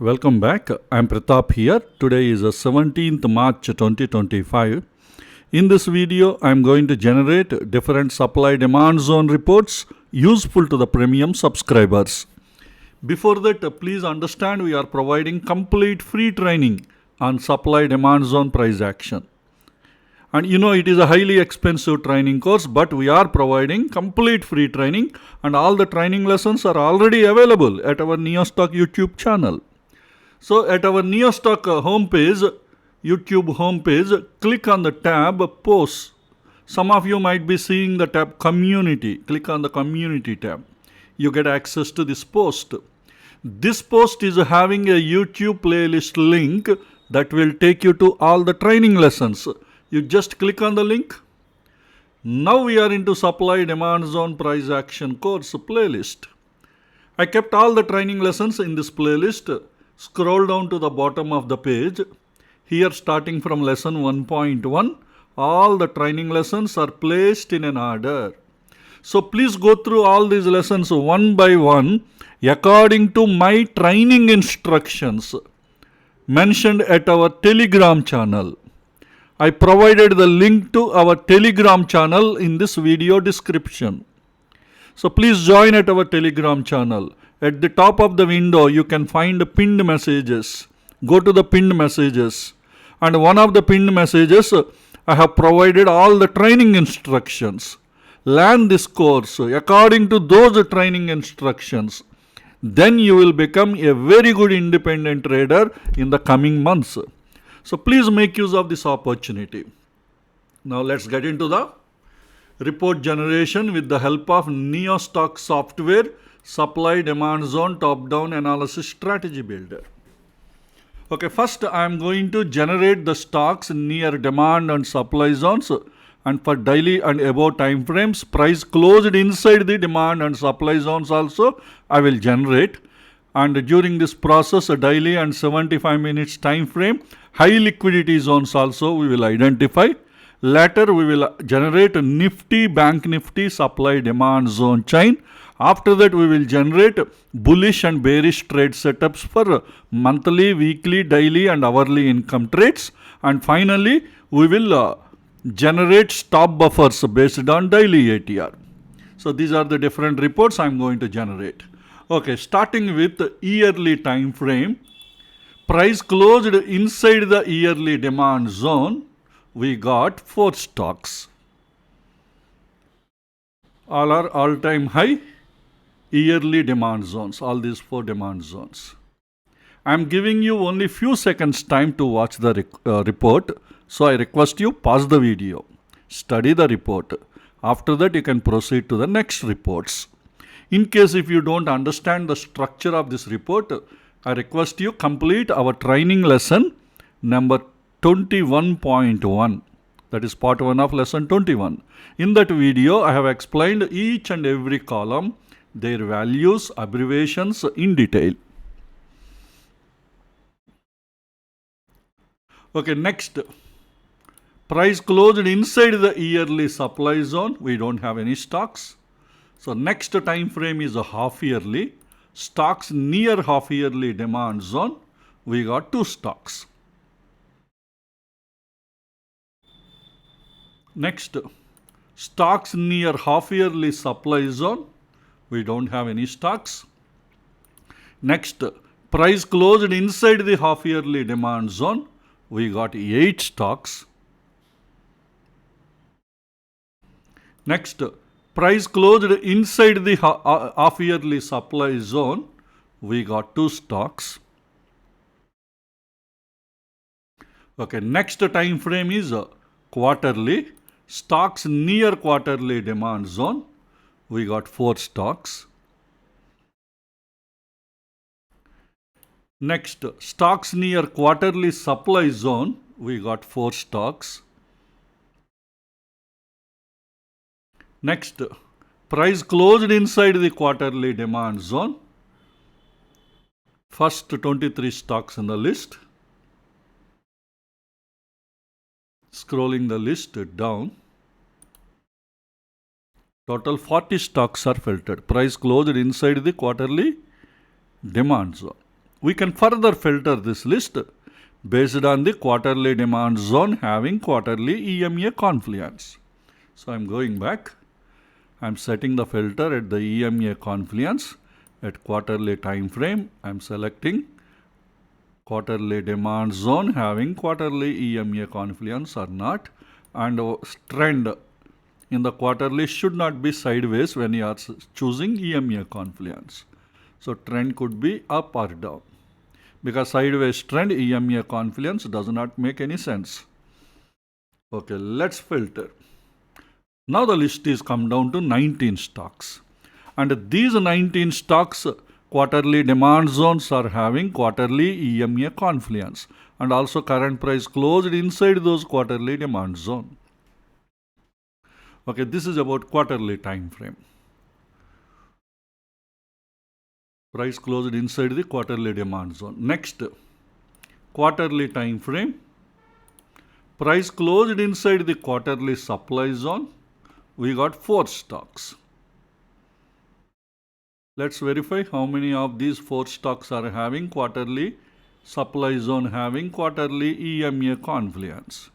Welcome back. I'm Pratap here. Today is the 17th March 2025. In this video, I'm going to generate different supply demand zone reports useful to the premium subscribers. Before that, please understand we are providing complete free training on supply demand zone price action. And it is a highly expensive training course, but we are providing complete free training and all the training lessons are already available at our NeoStock YouTube channel. So at our NeoStock homepage, YouTube homepage, click on the tab Posts. Some of you might be seeing the tab Community. Click on the Community tab. You get access to this post. This post is having a YouTube playlist link that will take you to all the training lessons. You just click on the link. Now we are into supply demand zone price action course playlist. I kept all the training lessons in this playlist. Scroll down to the bottom of the page. Here, starting from lesson 1.1, all the training lessons are placed in an order. So please go through all these lessons one by one according to my training instructions mentioned at our Telegram channel. I provided the link to our Telegram channel in this video description. So please join at our Telegram channel. At the top of the window, you can find pinned messages. Go to the pinned messages. And one of the pinned messages, I have provided all the training instructions. Learn this course according to those training instructions. Then you will become a very good independent trader in the coming months. So please make use of this opportunity. Now let's get into the report generation with the help of NeoStock Software Supply Demand Zone Top-Down Analysis Strategy Builder. Okay, first I am going to generate the stocks near demand and supply zones, and for daily and above time frames, price closed inside the demand and supply zones also I will generate. And during this process, a daily and 75 minutes time frame, high liquidity zones also we will identify. Later, we will generate a NIFTY, BANKNIFTY supply demand zone chain. After that, we will generate bullish and bearish trade setups for monthly, weekly, daily and hourly income trades. And finally, we will generate stop buffers based on daily ATR. So these are the different reports I am going to generate. Okay, starting with yearly time frame. Price closed inside the yearly demand zone. We got 4 stocks. All are all-time high yearly demand zones, all these 4 demand zones. I am giving you only few seconds time to watch the report. So I request you pause the video, study the report. After that you can proceed to the next reports. In case if you don't understand the structure of this report, I request you complete our training lesson number 21.1. That is part 1 of lesson 21. In that video, I have explained each and every column, their values, abbreviations in detail. Okay, next. Price closed inside the yearly supply zone. We don't have any stocks. So next time frame is a half yearly. Stocks near half yearly demand zone. We got 2 stocks. Next, stocks near half-yearly supply zone. We don't have any stocks. Next, price closed inside the half-yearly demand zone. We got 8 stocks. Next, price closed inside the half-yearly supply zone. We got 2 stocks. Okay, next time frame is quarterly. Stocks near quarterly demand zone. We got 4 stocks. Next, stocks near quarterly supply zone. We got 4 stocks. Next, price closed inside the quarterly demand zone. First 23 stocks in the list. Scrolling the list down. Total 40 stocks are filtered. Price closed inside the quarterly demand zone. We can further filter this list based on the quarterly demand zone having quarterly EMA confluence. So I'm going back. I'm setting the filter at the EMA confluence at quarterly time frame. I'm selecting quarterly demand zone having quarterly EMA confluence or not, and trend in the quarterly should not be sideways when you are choosing EMA confluence. So trend could be up or down, because sideways trend EMA confluence does not make any sense. Okay, let's filter. Now the list is come down to 19 stocks, and these 19 stocks quarterly demand zones are having quarterly EMA confluence, and also current price closed inside those quarterly demand zone. Okay, this is about quarterly time frame. Price closed inside the quarterly demand zone. Next, quarterly time frame. Price closed inside the quarterly supply zone. We got 4 stocks. Let's verify how many of these 4 stocks are having quarterly supply zone having quarterly EMA confluence.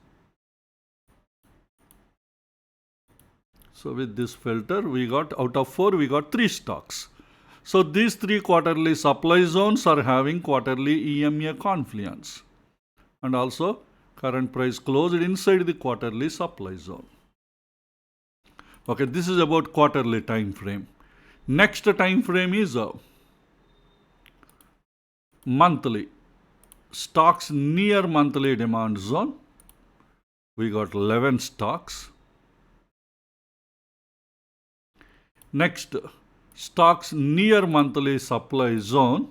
So with this filter, we got out of 4, we got 3 stocks. So these 3 quarterly supply zones are having quarterly EMA confluence, and also current price closed inside the quarterly supply zone. Okay, this is about quarterly time frame. Next time frame is monthly. Stocks near monthly demand zone. We got 11 stocks. Next, stocks near monthly supply zone.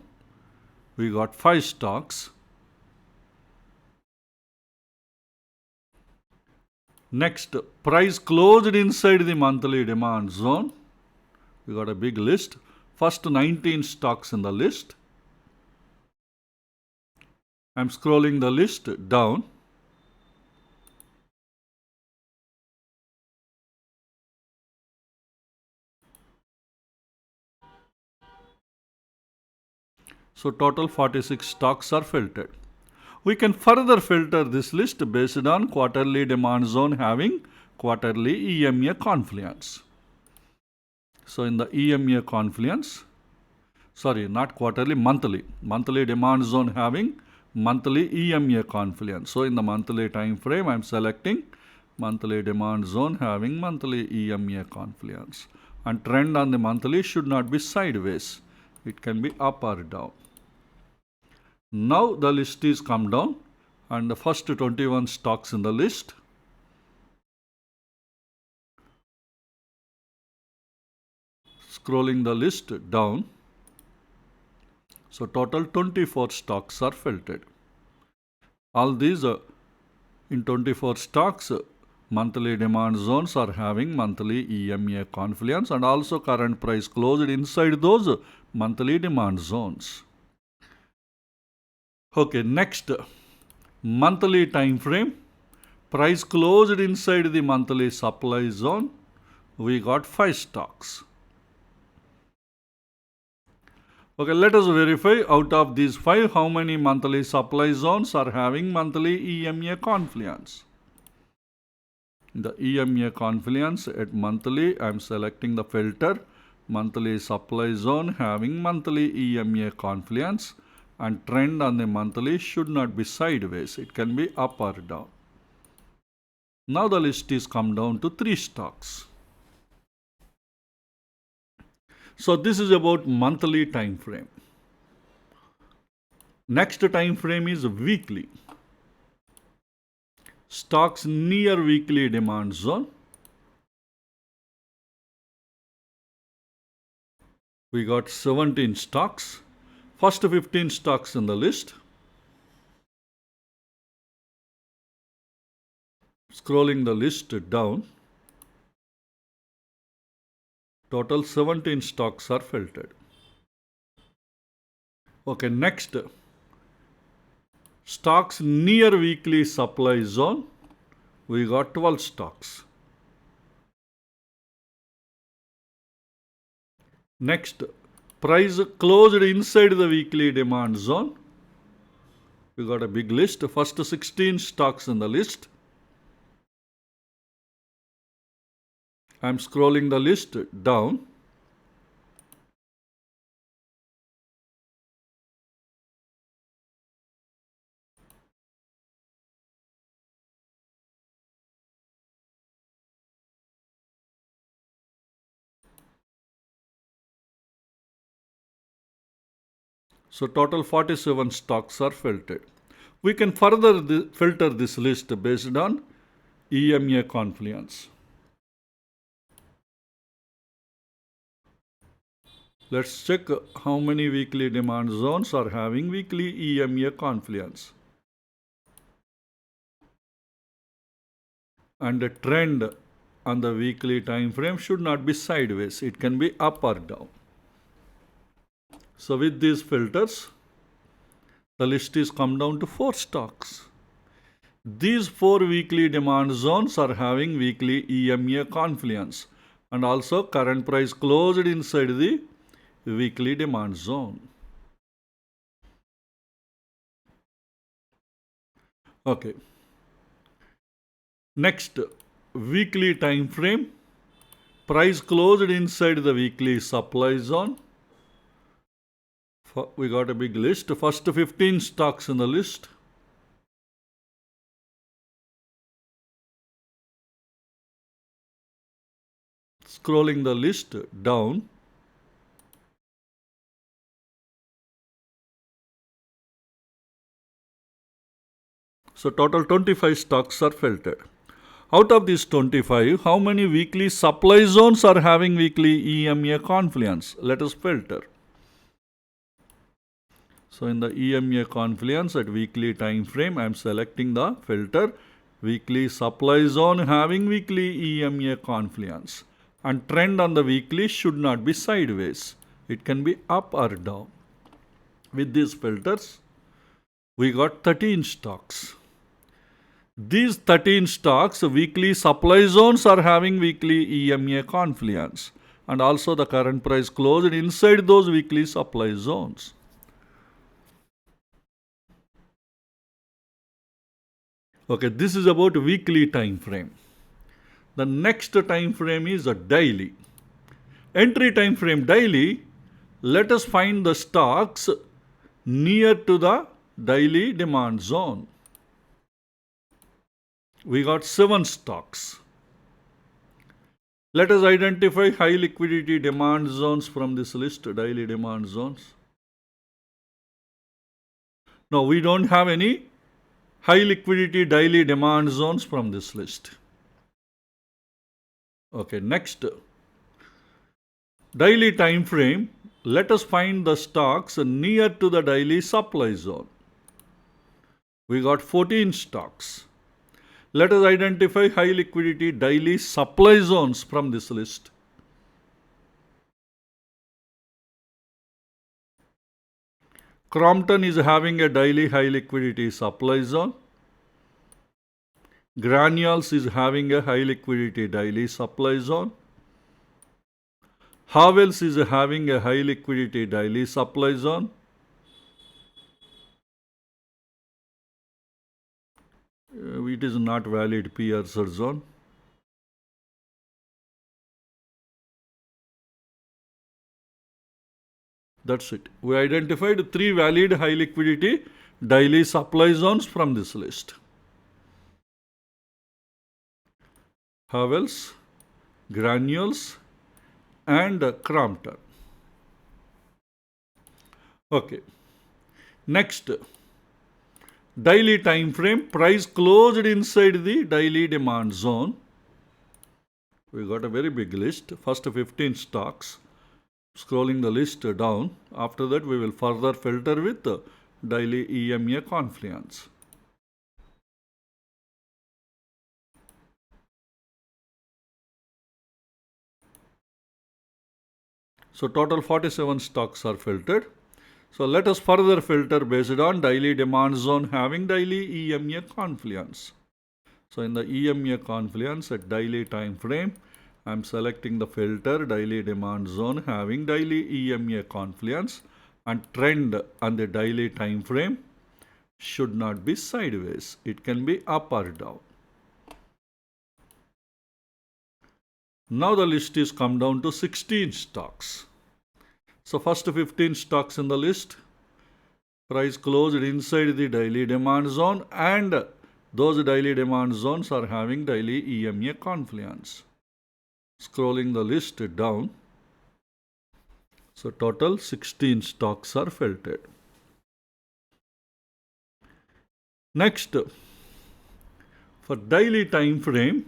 We got 5 stocks. Next, price closed inside the monthly demand zone. We got a big list. First 19 stocks in the list. I'm scrolling the list down. So total 46 stocks are filtered. We can further filter this list based on quarterly demand zone having quarterly EMA confluence. So in the EMA confluence, not quarterly, monthly demand zone having monthly EMA confluence. So in the monthly time frame, I'm selecting monthly demand zone having monthly EMA confluence. And trend on the monthly should not be sideways. It can be up or down. Now the list is come down, and the first 21 stocks in the list. Scrolling the list down. So total 24 stocks are filtered. All these in 24 stocks, monthly demand zones are having monthly EMA confluence, and also current price closed inside those monthly demand zones. Okay, next, monthly time frame. Price closed inside the monthly supply zone. We got 5 stocks. Okay, let us verify out of these 5 how many monthly supply zones are having monthly EMA confluence. The EMA confluence at monthly, I am selecting the filter, monthly supply zone having monthly EMA confluence, and trend on the monthly should not be sideways. It can be up or down. Now the list is come down to 3 stocks. So this is about monthly time frame. Next time frame is weekly. Stocks near weekly demand zone. We got 17 stocks. First 15 stocks in the list. Scrolling the list down. Total 17 stocks are filtered. Okay, next. Stocks near weekly supply zone. We got 12 stocks. Next, Price closed inside the weekly demand zone. We got a big list. First 16 stocks in the list. I'm scrolling the list down. So total 47 stocks are filtered. We can further filter this list based on EMA Confluence. Let's check how many weekly demand zones are having weekly EMA Confluence. And the trend on the weekly time frame should not be sideways. It can be up or down. So with these filters, the list is come down to 4 stocks. These 4 weekly demand zones are having weekly EMA Confluence and also current price closed inside the weekly demand zone. Okay. Next, weekly time frame. Price closed inside the weekly supply zone. We got a big list. First 15 stocks in the list. Scrolling the list down. So total 25 stocks are filtered. Out of these 25, how many weekly supply zones are having weekly EMA Confluence? Let us filter. So in the EMA Confluence at weekly time frame, I am selecting the filter weekly supply zone having weekly EMA Confluence. And trend on the weekly should not be sideways. It can be up or down. With these filters, we got 13 stocks. These 13 stocks, weekly supply zones are having weekly EMA Confluence. And also the current price closed inside those weekly supply zones. Okay, this is about weekly time frame. The next time frame is a daily. Entry time frame daily, let us find the stocks near to the daily demand zone. We got 7 stocks. Let us identify high liquidity demand zones from this list, daily demand zones. No, we don't have any high liquidity daily demand zones from this list. Okay, next. Daily time frame, let us find the stocks near to the daily supply zone. We got 14 stocks. Let us identify high liquidity daily supply zones from this list. Crompton is having a daily high liquidity supply zone. Granules is having a high liquidity daily supply zone. Havels is having a high liquidity daily supply zone. It is not valid Pearson zone. That's it. We identified 3 valid high liquidity daily supply zones from this list. Havels, Granules, and Crompton. Okay. Next, daily time frame, price closed inside the daily demand zone. We got a very big list. First 15 stocks. Scrolling the list down. After that, we will further filter with daily EMA Confluence. So total 47 stocks are filtered. So let us further filter based on daily demand zone having daily EMA Confluence. So in the EMA Confluence at daily time frame, I'm selecting the filter daily demand zone having daily EMA confluence, and trend on the daily time frame should not be sideways. It can be up or down. Now the list is come down to 16 stocks. So first 15 stocks in the list, price closed inside the daily demand zone, and those daily demand zones are having daily EMA confluence. Scrolling the list down, so total 16 stocks are filtered. Next, for daily time frame,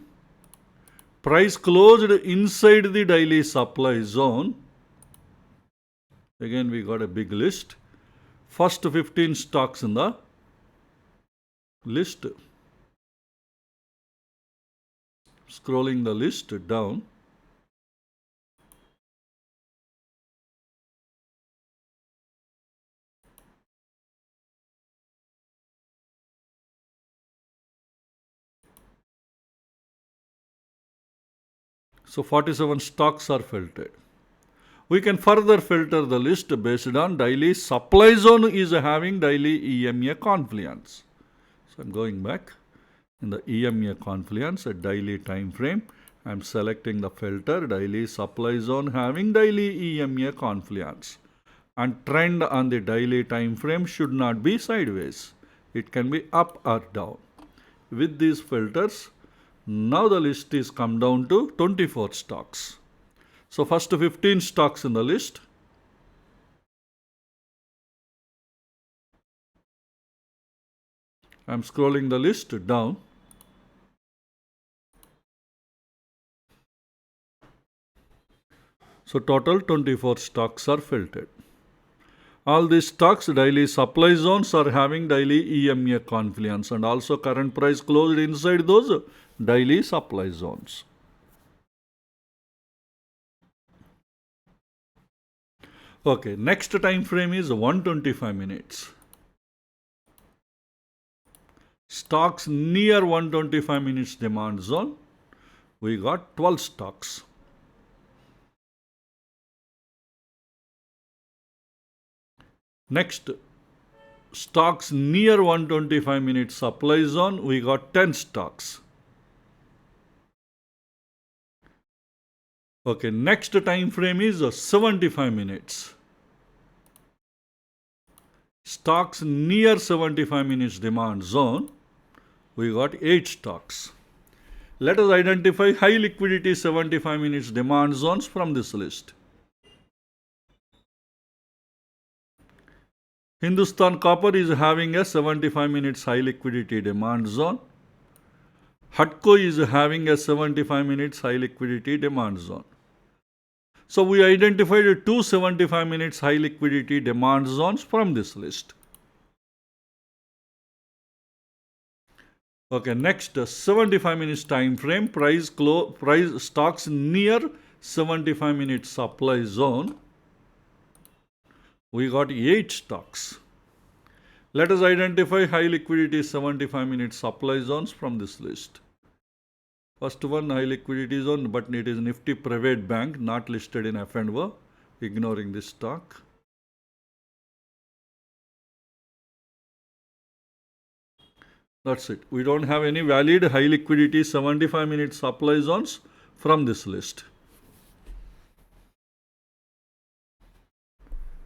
price closed inside the daily supply zone. Again, we got a big list. First 15 stocks in the list. Scrolling the list down. So 47 stocks are filtered. We can further filter the list based on daily supply zone is having daily EMA confluence. So I'm going back in the EMA confluence at daily time frame. I'm selecting the filter daily supply zone having daily EMA confluence, and trend on the daily time frame should not be sideways. It can be up or down. With these filters, now the list is come down to 24 stocks. So first 15 stocks in the list. I'm scrolling the list down. So total 24 stocks are filtered. All these stocks daily supply zones are having daily EMA confluence, and also current price closed inside those daily supply zones. Okay, next time frame is 125 minutes. Stocks near 125 minutes demand zone, we got 12 stocks. Next, stocks near 125 minutes supply zone, we got 10 stocks. Okay, next time frame is 75 minutes. Stocks near 75 minutes demand zone, we got 8 stocks. Let us identify high liquidity 75 minutes demand zones from this list. Hindustan Copper is having a 75 minutes high liquidity demand zone. HUDCO is having a 75 minutes high liquidity demand zone. So we identified 2 75 minutes high liquidity demand zones from this list. Okay, next 75 minutes time frame, price stocks near 75 minutes supply zone. We got 8 stocks. Let us identify high liquidity 75 minutes supply zones from this list. First one, high liquidity zone, but it is NIFTY private bank, not listed in F&O, ignoring this stock. That's it. We don't have any valid high liquidity 75 minute supply zones from this list.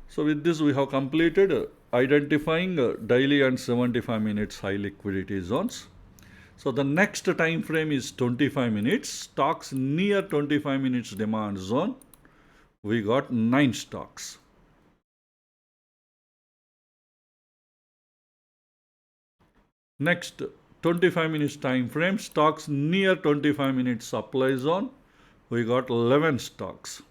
So with this, we have completed identifying daily and 75 minutes high liquidity zones. So the next time frame is 25 minutes. Stocks near 25 minutes demand zone, we got 9 stocks. Next 25 minutes time frame, stocks near 25 minutes supply zone, we got 11 stocks.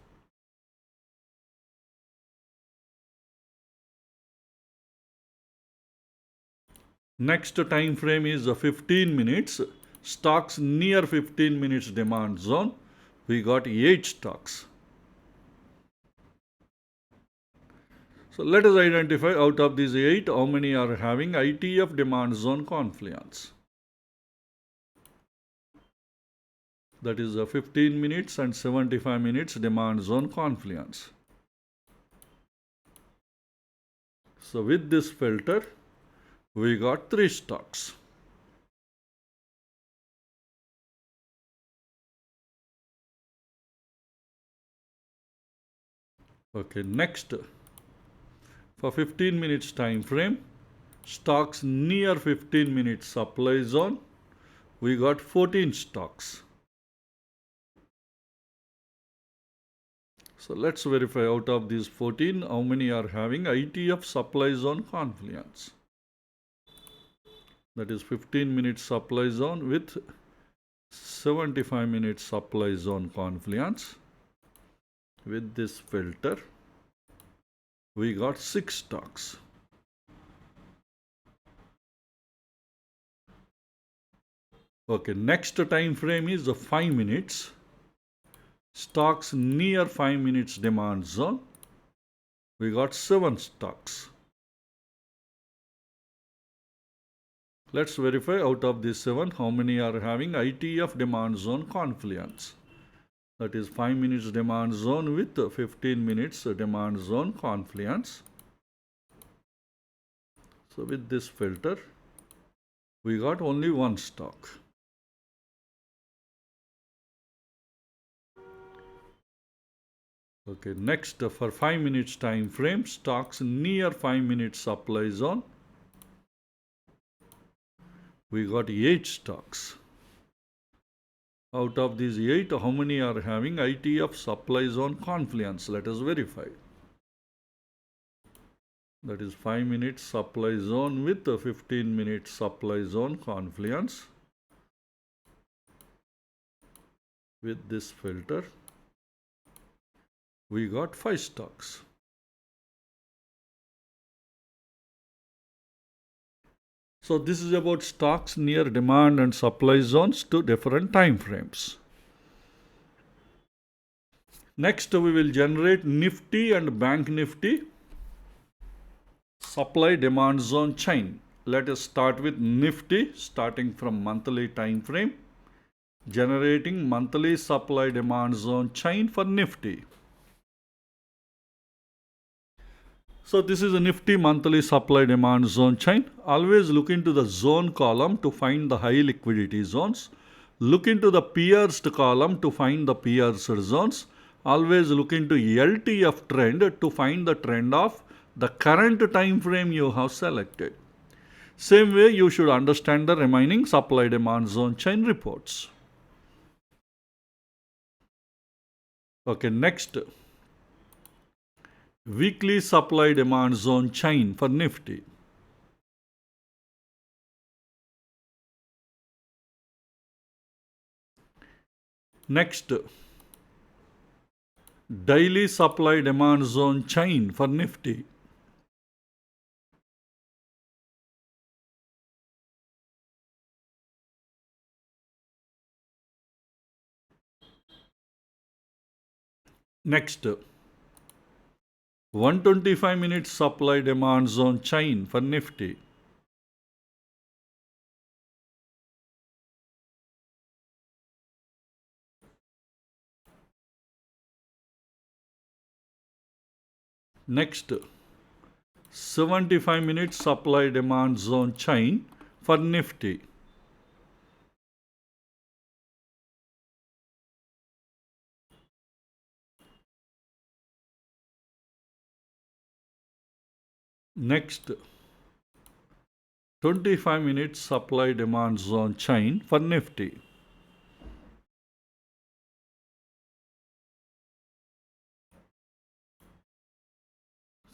Next time frame is 15 minutes. Stocks near 15 minutes demand zone, we got 8 stocks. So let us identify out of these 8 how many are having ITF demand zone confluence. That is a 15 minutes and 75 minutes demand zone confluence. So with this filter, we got 3 stocks. Okay, next, for 15 minutes time frame, stocks near 15 minutes supply zone, we got 14 stocks. So let's verify out of these 14, how many are having ITF supply zone confluence. That is 15 minutes supply zone with 75 minutes supply zone confluence. With this filter, we got 6 stocks. Okay, next time frame is 5 minutes. Stocks near 5 minutes demand zone, we got 7 stocks. Let's verify out of these 7 how many are having ITF demand zone confluence. That is 5 minutes demand zone with 15 minutes demand zone confluence. So with this filter, we got only 1 stock. Okay, next for 5 minutes time frame, stocks near 5 minutes supply zone, we got 8 stocks. Out of these 8, how many are having ITF supply zone confluence? Let us verify. That is 5 minutes supply zone with 15 minutes supply zone confluence. With this filter, we got 5 stocks. So this is about stocks near demand and supply zones to different time frames. Next, we will generate NIFTY and BANKNIFTY supply demand zone chain. Let us start with NIFTY, starting from monthly time frame, generating monthly supply demand zone chain for NIFTY. So this is a NIFTY monthly supply demand zone chain. Always look into the zone column to find the high liquidity zones. Look into the pierced column to find the pierced zones. Always look into LTF trend to find the trend of the current time frame you have selected. Same way you should understand the remaining supply demand zone chain reports. Okay, next. Weekly supply demand zone chain for NIFTY. Next, daily supply demand zone chain for NIFTY. Next, 125 minutes supply demand zone chain for NIFTY. Next, 75 minutes supply demand zone chain for NIFTY. Next, 25 minutes supply demand zone chain for NIFTY.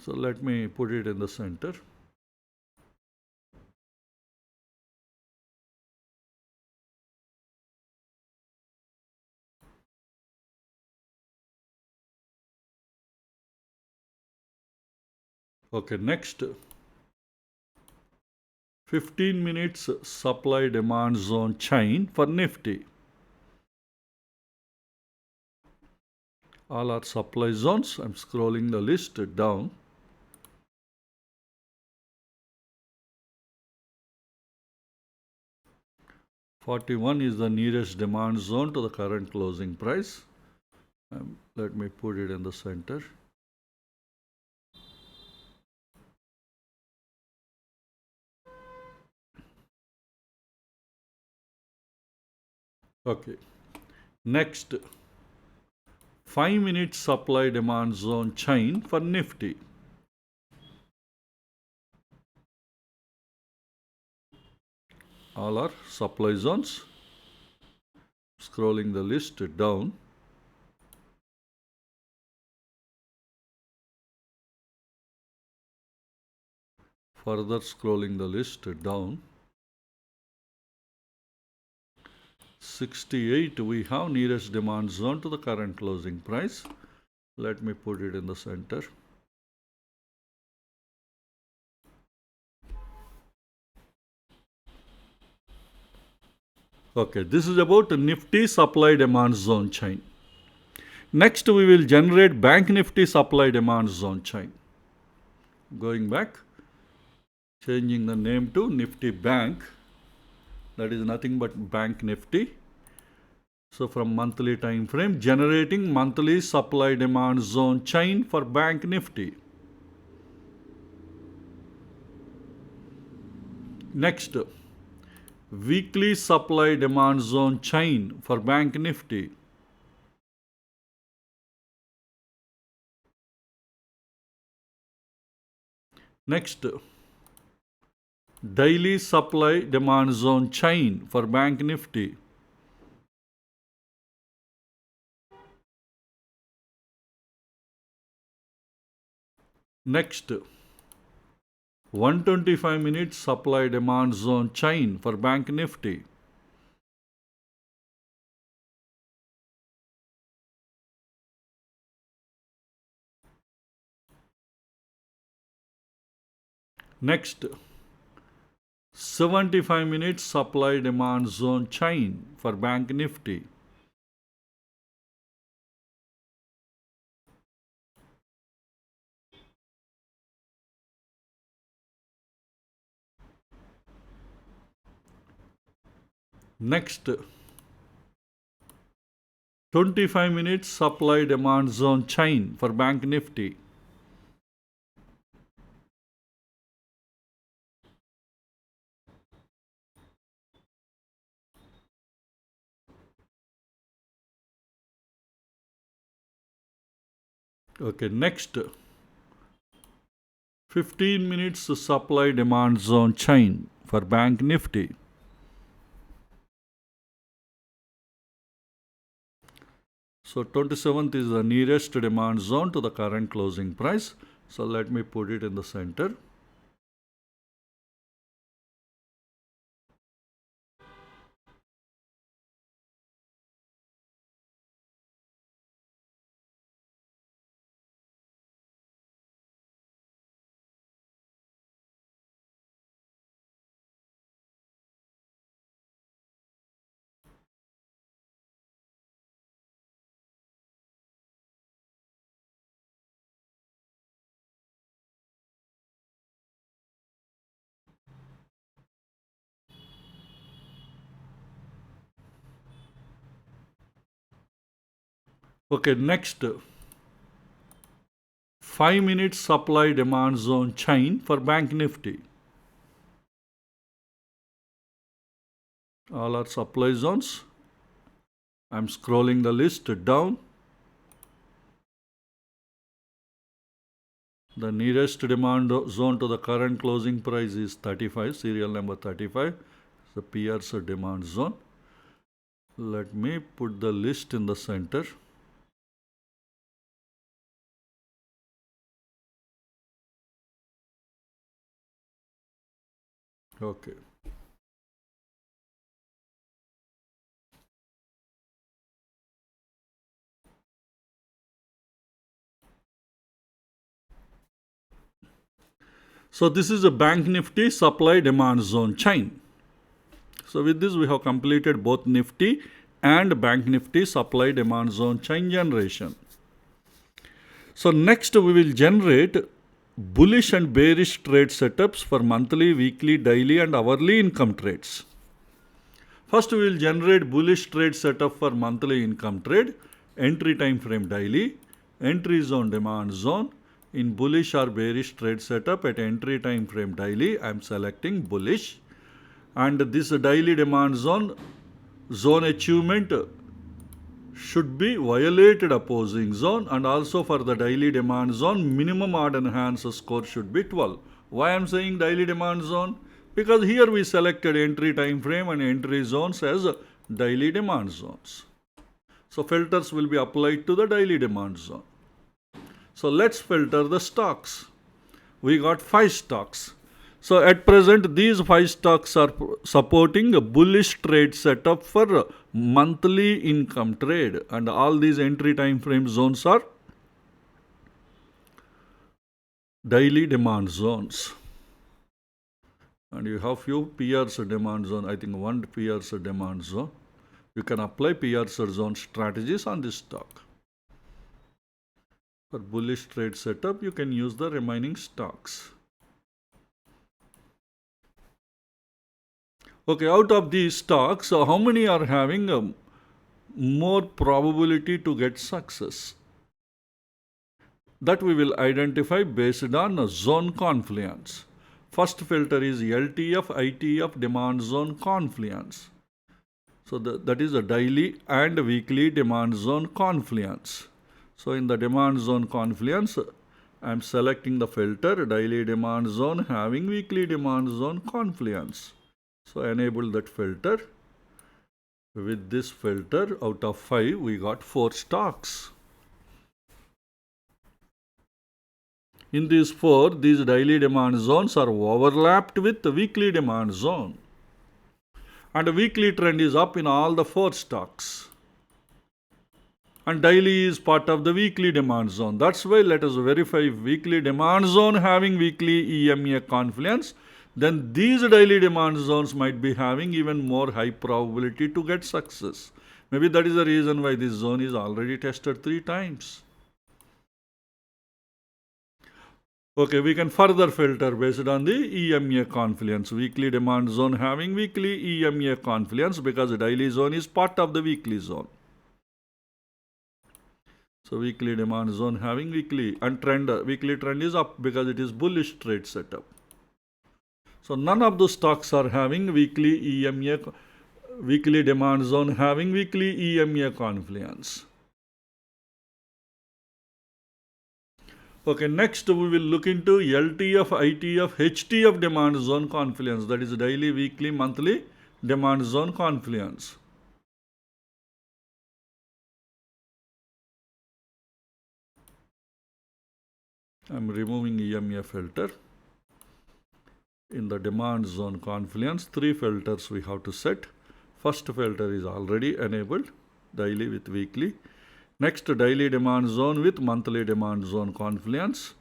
So let me put it in the center. Okay, next, 15 minutes supply demand zone chain for NIFTY. All are supply zones. I'm scrolling the list down. 41 is the nearest demand zone to the current closing price. Let me put it in the center. Okay. Next, 5-minute supply demand zone chain for Nifty. All are supply zones. Scrolling the list down. Further scrolling the list down. 68 we have nearest demand zone to the current closing price. Let me put it in the center. Okay, this is about Nifty supply demand zone chain. Next we will generate Bank Nifty supply demand zone chain. Going back, changing the name to Nifty Bank. That is nothing but Bank Nifty. So from monthly time frame, generating monthly supply demand zone chain for Bank Nifty. Next, weekly supply demand zone chain for Bank Nifty. Next, daily supply demand zone chain for Bank Nifty. Next, 125-minute supply demand zone chain for Bank Nifty. Next, 75-minute supply demand zone chain for Bank Nifty. Next, 25-minute supply demand zone chain for Bank Nifty. Okay, next, 15 minutes supply demand zone chain for Bank Nifty. So 27th is the nearest demand zone to the current closing price. So let me put it in the center. Okay, next, 5-minute supply demand zone chain for Bank Nifty. All are supply zones. I'm scrolling the list down. The nearest demand zone to the current closing price is 35, serial number 35. The PR's demand zone. Let me put the list in the center. Okay. So this is a Bank Nifty supply demand zone chain. So with this we have completed both Nifty and Bank Nifty supply demand zone chain generation. So next we will generate bullish and bearish trade setups for monthly, weekly, daily and hourly income trades. First, we will generate bullish trade setup for monthly income trade, entry time frame daily, entry zone demand zone. In bullish or bearish trade setup at entry time frame daily, I am selecting bullish. And this daily demand zone achievement should be violated opposing zone, and also for the daily demand zone, minimum odd and enhanced score should be 12. Why I am saying daily demand zone? Because here we selected entry time frame and entry zones as daily demand zones. So filters will be applied to the daily demand zone. So let's filter the stocks. We got 5 stocks. So at present, these 5 stocks are supporting a bullish trade setup for monthly income trade, and all these entry time frame zones are daily demand zones. And you have few Pierce demand zone, I think one Pierce demand zone. You can apply Pierce zone strategies on this stock. For bullish trade setup, you can use the remaining stocks. Okay, out of these stocks, how many are having more probability to get success? That we will identify based on zone confluence. First filter is LTF, ITF demand zone confluence. So that is a daily and weekly demand zone confluence. So in the demand zone confluence, I am selecting the filter daily demand zone having weekly demand zone confluence. So enable that filter. With this filter, out of 5, we got 4 stocks. In these 4, these daily demand zones are overlapped with the weekly demand zone. And the weekly trend is up in all the 4 stocks. And daily is part of the weekly demand zone. That's why let us verify weekly demand zone having weekly EMA confluence. Then these daily demand zones might be having even more high probability to get success. Maybe that is the reason why this zone is already tested 3 times. Okay, we can further filter based on the EMA confluence. Weekly demand zone having weekly EMA confluence, because the daily zone is part of the weekly zone. So weekly demand zone having weekly, and weekly trend is up because it is bullish trade setup. So none of the stocks are having weekly demand zone having weekly EMA confluence. Okay, next we will look into LTF, ITF, HTF demand zone confluence. That is daily, weekly, monthly demand zone confluence. I am removing EMA filter. In the demand zone confluence, 3 filters we have to set. First filter is already enabled, daily with weekly. Next, daily demand zone with monthly demand zone confluence,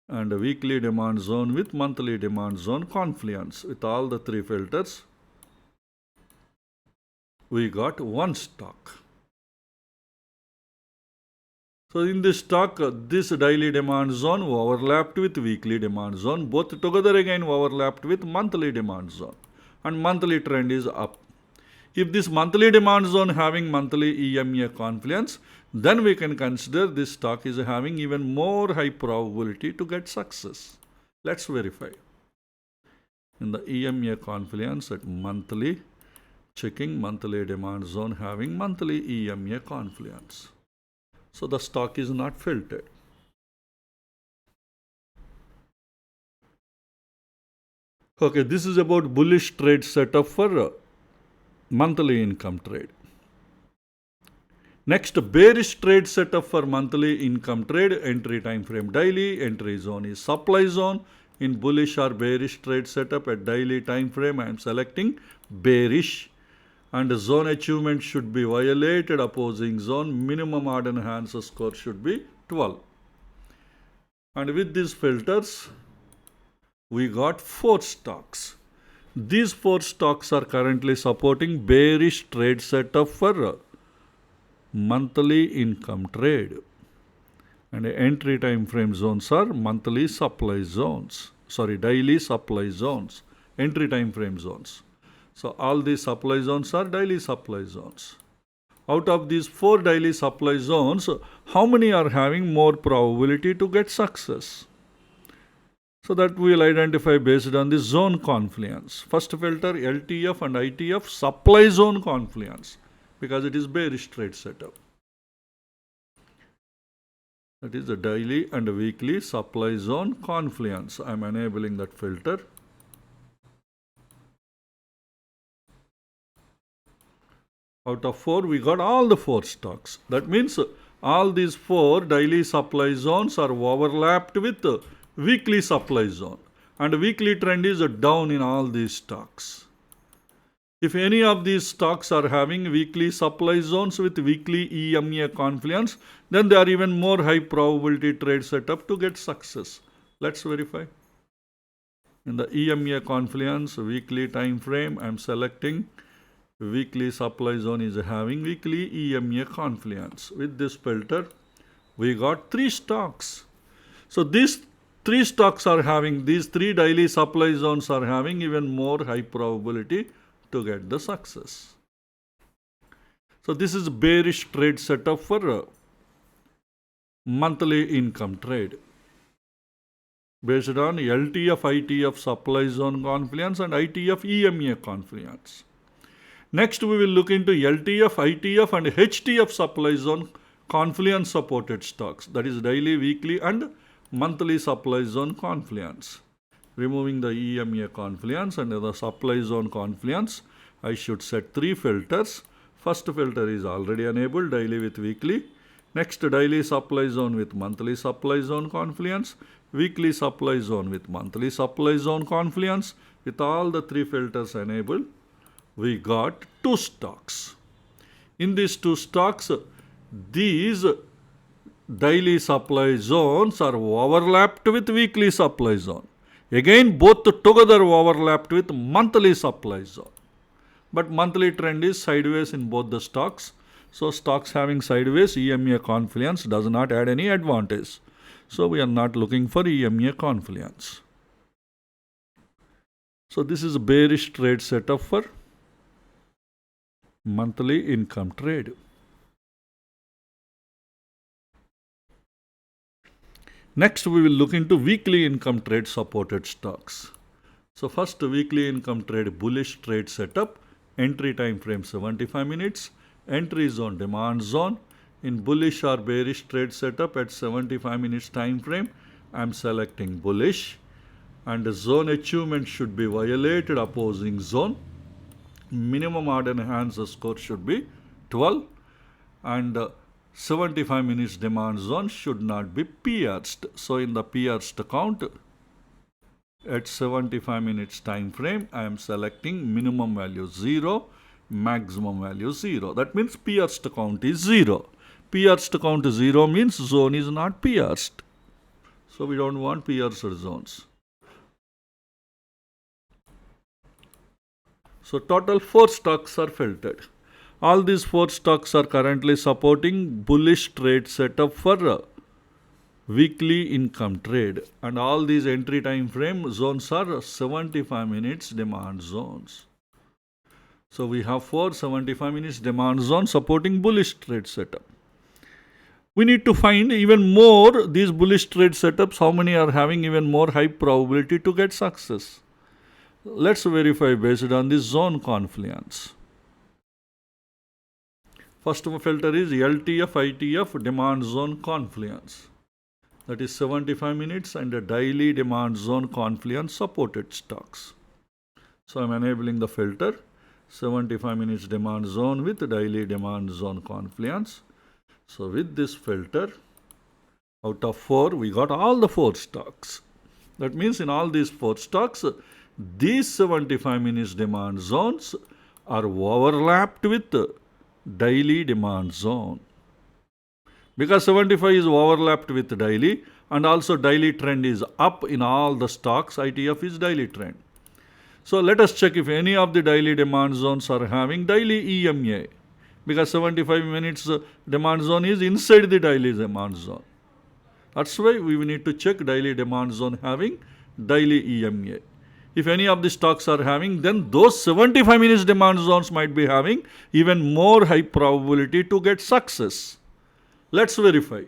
and weekly demand zone with monthly demand zone confluence. With all the 3 filters, we got 1 stock. So in this stock, this daily demand zone overlapped with weekly demand zone, both together again overlapped with monthly demand zone, and monthly trend is up. If this monthly demand zone having monthly EMA confluence, then we can consider this stock is having even more high probability to get success. Let's verify. In the EMA confluence at monthly, checking monthly demand zone having monthly EMA confluence. So the stock is not filtered. Okay, this is about bullish trade setup for monthly income trade. Next, bearish trade setup for monthly income trade, entry time frame daily, entry zone is supply zone. In bullish or bearish trade setup at daily time frame, I am selecting bearish, and the zone achievement should be violated opposing zone, minimum odd and enhanced score should be 12. And with these filters, we got 4 stocks. These 4 stocks are currently supporting bearish trade setup for monthly income trade. And entry time frame zones are monthly supply zones. Daily supply zones, entry time frame zones. So all these supply zones are daily supply zones. Out of these 4 daily supply zones, how many are having more probability to get success? So that we will identify based on the zone confluence. First filter LTF and ITF supply zone confluence because it is bearish trade setup. That is the daily and weekly supply zone confluence. I am enabling that filter. Out of 4, we got all the 4 stocks. That means all these 4 daily supply zones are overlapped with weekly supply zone. And weekly trend is down in all these stocks. If any of these stocks are having weekly supply zones with weekly EMA confluence, then they are even more high probability trade setup to get success. Let's verify. In the EMA confluence weekly time frame, I am selecting weekly supply zone is having weekly EMA confluence. With this filter, we got 3 stocks. So these 3 stocks are having, these 3 daily supply zones are having even more high probability to get the success. So this is bearish trade setup for monthly income trade based on LTF, ITF supply zone confluence and ITF EMA confluence. Next we will look into LTF, ITF and HTF supply zone confluence supported stocks, that is daily, weekly and monthly supply zone confluence. Removing the EMA confluence and the supply zone confluence, I should set 3 filters. First filter is already enabled, daily with weekly. Next, daily supply zone with monthly supply zone confluence. Weekly supply zone with monthly supply zone confluence. With all the 3 filters enabled, we got 2 stocks. In these 2 stocks, these daily supply zones are overlapped with weekly supply zone. Again, both together overlapped with monthly supply zone. But monthly trend is sideways in both the stocks. So stocks having sideways EMA confluence does not add any advantage. So we are not looking for EMA confluence. So this is a bearish trade setup for monthly income trade. Next, we will look into weekly income trade supported stocks. So first, weekly income trade bullish trade setup, entry time frame 75 minutes, entry zone demand zone. In bullish or bearish trade setup at 75 minutes time frame, I am selecting bullish and the zone achievement should be violated opposing zone. Minimum order enhancer score should be 12 and 75 minutes demand zone should not be pierced. So in the pierced count at 75 minutes time frame, I am selecting minimum value 0, maximum value 0. That means pierced count is 0. Pierced count 0 means zone is not pierced. So we don't want pierced zones. So total 4 stocks are filtered. All these 4 stocks are currently supporting bullish trade setup for weekly income trade. And all these entry time frame zones are 75 minutes demand zones. So we have 4 75 minutes demand zones supporting bullish trade setup. We need to find even more these bullish trade setups, how many are having even more high probability to get success. Let's verify based on this zone confluence. First filter is LTF, ITF demand zone confluence. That is 75 minutes and a daily demand zone confluence supported stocks. So I am enabling the filter 75 minutes demand zone with daily demand zone confluence. So with this filter, out of 4, we got all the 4 stocks. That means in all these 4 stocks, these 75 minutes demand zones are overlapped with daily demand zone. Because 75 is overlapped with daily and also daily trend is up in all the stocks, ITF is daily trend. So let us check if any of the daily demand zones are having daily EMA. Because 75 minutes demand zone is inside the daily demand zone. That's why we need to check daily demand zone having daily EMA. if any of the stocks are having, then those 75 minutes demand zones might be having even more high probability to get success. Let's verify.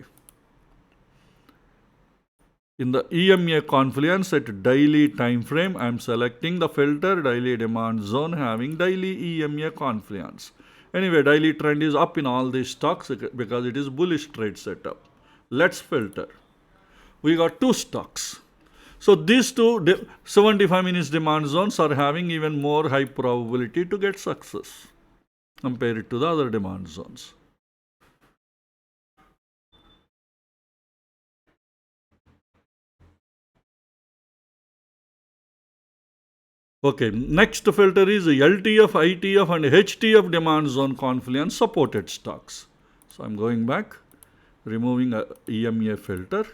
In the EMA Confluence at daily time frame, I am selecting the filter daily demand zone having daily EMA Confluence. Anyway, daily trend is up in all these stocks because it is bullish trade setup. Let's filter. We got two stocks. So these two 75 minutes demand zones are having even more high probability to get success compared to the other demand zones. Okay, next filter is LTF, ITF and HTF demand zone confluence supported stocks. So I'm going back, removing a EMA filter.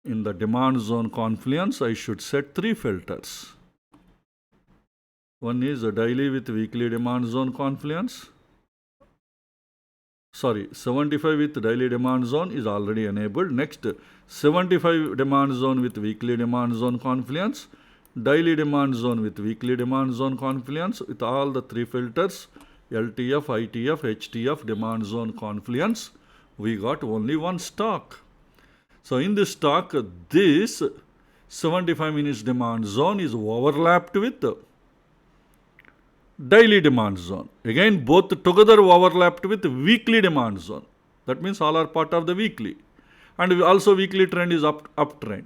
In the demand zone confluence, I should set three filters. One is a daily with weekly demand zone confluence. 75 with daily demand zone is already enabled. Next, 75 demand zone with weekly demand zone confluence. Daily demand zone with weekly demand zone confluence with all the three filters LTF, ITF, HTF demand zone confluence. We got only one stock. So in this stock, this 75 minutes demand zone is overlapped with daily demand zone. Again, both together overlapped with weekly demand zone. That means all are part of the weekly. And also weekly trend is uptrend,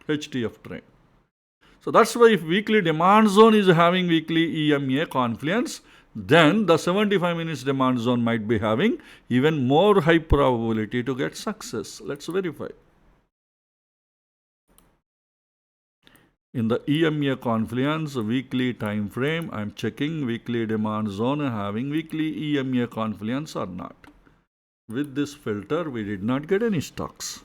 HTF trend. So that's why if weekly demand zone is having weekly EMA confluence, then the 75 minutes demand zone might be having even more high probability to get success. Let's verify. In the EMA confluence weekly time frame, I am checking weekly demand zone having weekly EMA confluence or not. With this filter, we did not get any stocks.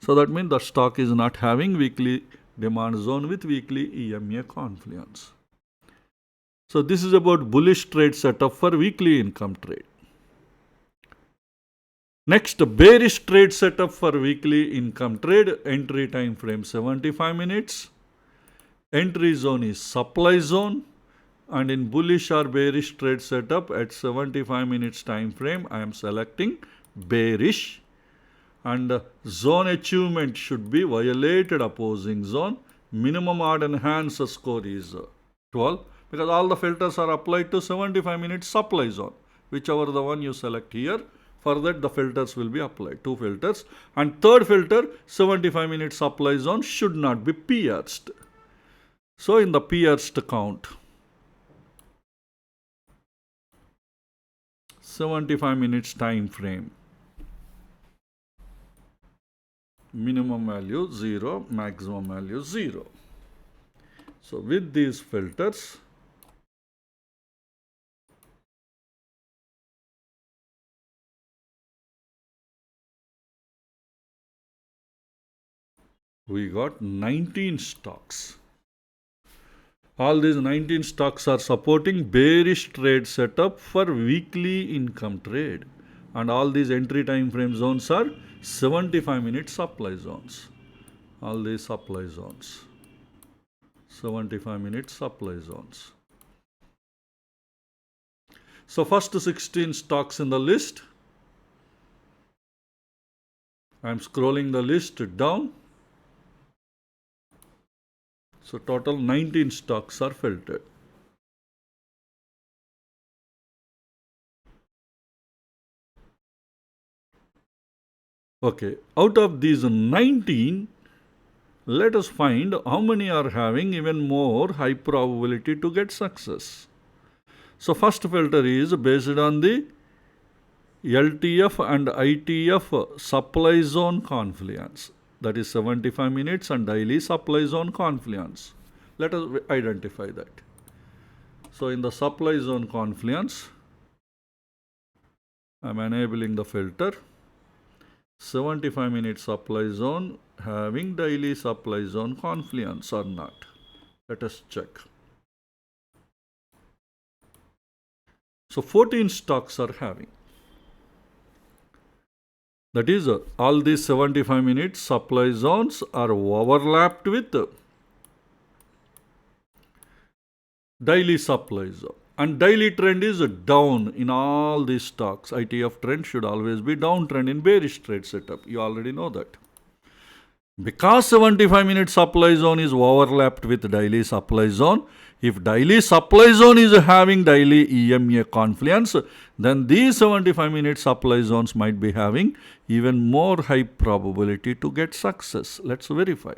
So that means the stock is not having weekly demand zone with weekly EMA confluence. So this is about bullish trade setup for weekly income trade. Next, bearish trade setup for weekly income trade. Entry time frame 75 minutes. Entry zone is supply zone. And in bullish or bearish trade setup at 75 minutes time frame, I am selecting bearish. And zone achievement should be violated opposing zone. Minimum odd enhancer score is 12 because all the filters are applied to 75 minutes supply zone. Whichever the one you select here, for that the filters will be applied. Two filters. And third filter, 75 minutes supply zone should not be pierced. So in the pierced count, 75 minutes time frame. Minimum value 0, maximum value 0. So with these filters, we got 19 stocks. All these 19 stocks are supporting bearish trade setup for weekly income trade. And all these entry time frame zones are 75 minute supply zones. All these supply zones. 75 minute supply zones. So first 16 stocks in the list. I am scrolling the list down. So total 19 stocks are filtered. Okay, out of these 19, let us find how many are having even more high probability to get success. So first filter is based on the LTF and ITF supply zone confluence. That is 75 minutes and daily supply zone confluence. Let us identify that. So in the supply zone confluence, I am enabling the filter. 75 minute supply zone having daily supply zone confluence or not. Let us check. So 14 stocks are having. That is, all these 75 minute supply zones are overlapped with daily supply zone. And daily trend is down in all these stocks. ITF trend should always be downtrend in bearish trade setup. You already know that. Because 75-minute supply zone is overlapped with daily supply zone, if daily supply zone is having daily EMA confluence, then these 75-minute supply zones might be having even more high probability to get success. Let's verify.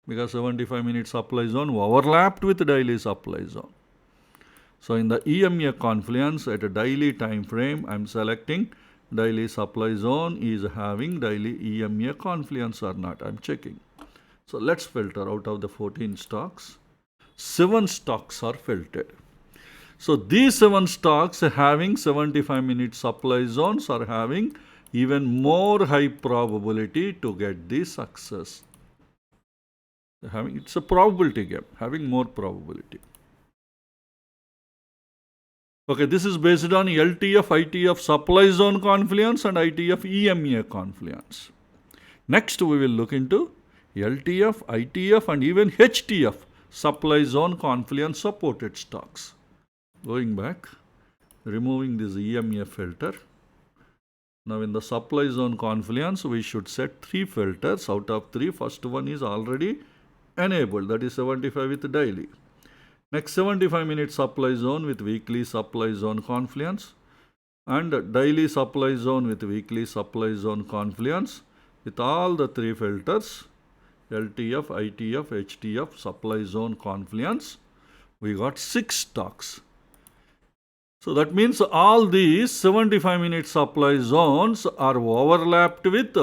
Because 75-minute supply zone overlapped with daily supply zone. So in the EMA confluence at a daily time frame, I am selecting daily supply zone is having daily EMA confluence or not. I am checking. So let's filter out of the 14 stocks. 7 stocks are filtered. So these 7 stocks having 75-minute supply zones are having even more high probability to get the success. It's a probability game, having more probability. Okay, this is based on LTF, ITF supply zone confluence and ITF EMA confluence. Next, we will look into LTF, ITF and even HTF supply zone confluence supported stocks. Going back, removing this EMA filter. Now in the supply zone confluence, we should set 3 filters. Out of 3, first one is already enabled, that is 75 with daily. Next, 75-minute supply zone with weekly supply zone confluence and daily supply zone with weekly supply zone confluence with all the 3 filters, LTF, ITF, HTF supply zone confluence. We got 6 stocks. So that means all these 75-minute supply zones are overlapped with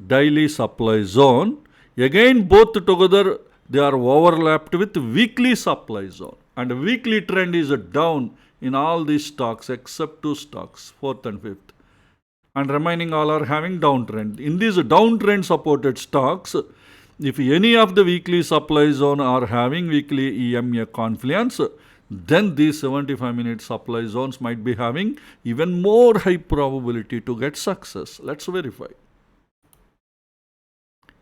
daily supply zone. Again, both together they are overlapped with weekly supply zone. And weekly trend is down in all these stocks except 2 stocks, 4th and 5th. And remaining all are having downtrend. In these downtrend supported stocks, if any of the weekly supply zone are having weekly EMA confluence, then these 75-minute supply zones might be having even more high probability to get success. Let's verify.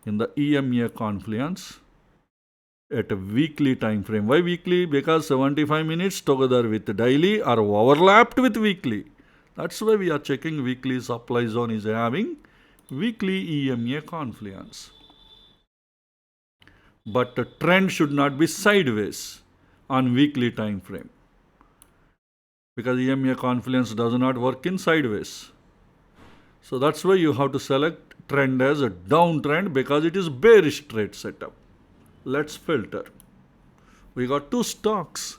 In the EMA confluence at a weekly time frame. Why weekly? Because 75 minutes together with daily are overlapped with weekly. That's why we are checking weekly supply zone is having weekly EMA confluence. But the trend should not be sideways on weekly time frame, because EMA confluence does not work in sideways. So that's why you have to select trend as a downtrend, because it is bearish trade setup. Let's filter. We got 2 stocks.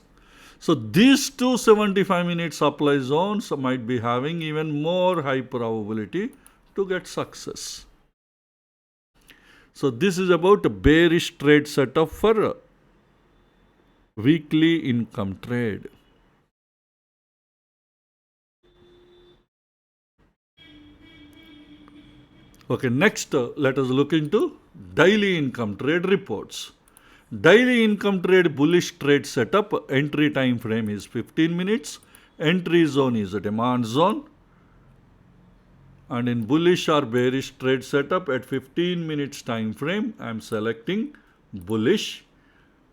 So these 2 75-minute supply zones might be having even more high probability to get success. So this is about a bearish trade setup for weekly income trade. Okay, next let us look into daily income trade reports. Daily income trade bullish trade setup, entry time frame is 15 minutes, entry zone is a demand zone, and in bullish or bearish trade setup at 15 minutes time frame, I am selecting bullish,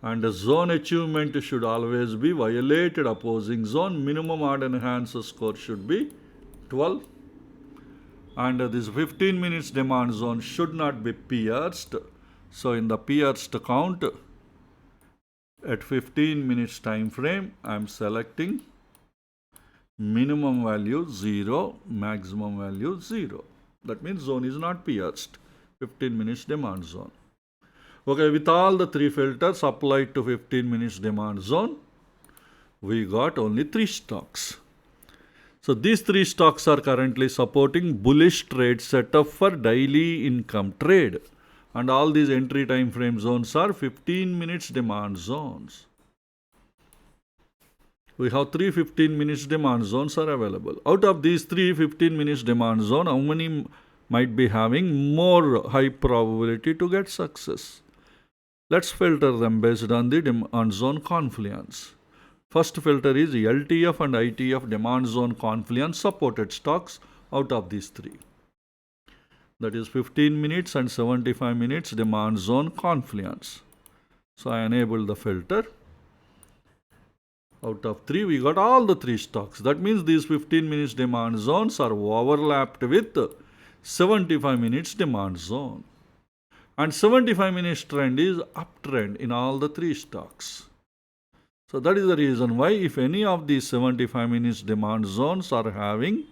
and the zone achievement should always be violated opposing zone. Minimum odd enhancer score should be 12. And this 15 minutes demand zone should not be pierced. So in the pierced count at 15 minutes time frame, I am selecting minimum value 0, maximum value 0. That means zone is not pierced. 15 minutes demand zone. Okay, with all the 3 filters applied to 15 minutes demand zone, we got only 3 stocks. So these 3 stocks are currently supporting bullish trade setup for daily income trade. And all these entry time frame zones are 15 minutes demand zones. We have 3 15 minutes demand zones are available. Out of these 3 15 minutes demand zone, how many might be having more high probability to get success? Let's filter them based on the demand zone confluence. First filter is LTF and ITF demand zone confluence supported stocks out of these 3. That is 15 minutes and 75 minutes demand zone confluence. So I enable the filter. Out of 3, we got all the 3 stocks. That means these 15 minutes demand zones are overlapped with 75 minutes demand zone. And 75 minutes trend is uptrend in all the 3 stocks. So that is the reason why if any of these 75 minutes demand zones are having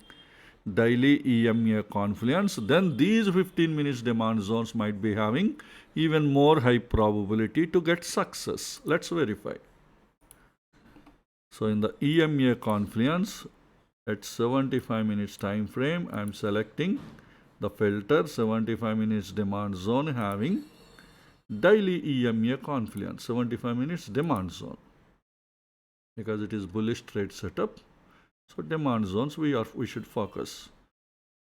daily EMA confluence, then these 15 minutes demand zones might be having even more high probability to get success. Let's verify. So in the EMA confluence at 75 minutes time frame, I am selecting the filter 75 minutes demand zone having daily EMA confluence, 75 minutes demand zone, because it is bullish trade setup. So demand zones we should focus.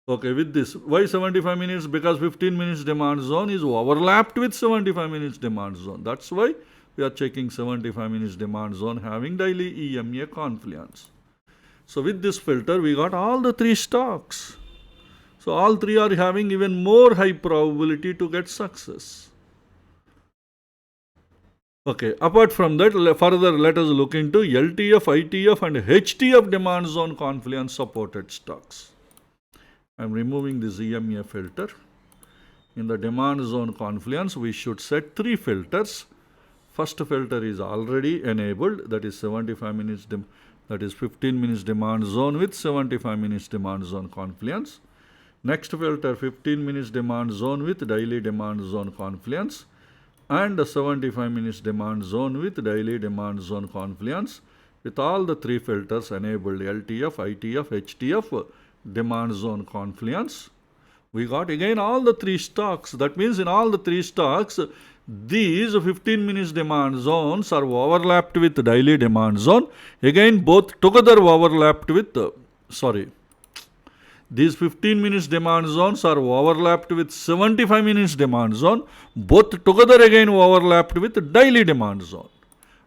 Okay, with this, why 75 minutes? Because 15 minutes demand zone is overlapped with 75 minutes demand zone. That's why we are checking 75 minutes demand zone having daily EMA confluence. So with this filter, we got all the 3 stocks. So all 3 are having even more high probability to get success. Okay, apart from that, further let us look into LTF, ITF and HTF demand zone confluence supported stocks. I am removing this EMA filter. In the demand zone confluence, we should set 3 filters. First filter is already enabled, that is 75 minutes, that is 15 minutes demand zone with 75 minutes demand zone confluence. Next filter 15 minutes demand zone with daily demand zone confluence, and 75 minutes demand zone with daily demand zone confluence. With all the 3 filters enabled, LTF, ITF, HTF demand zone confluence, we got again all the 3 stocks. That means in all the 3 stocks, these 15 minutes demand zones are overlapped with daily demand zone. Again, both together overlapped with, these 15 minutes demand zones are overlapped with 75 minutes demand zone. Both together again overlapped with daily demand zone.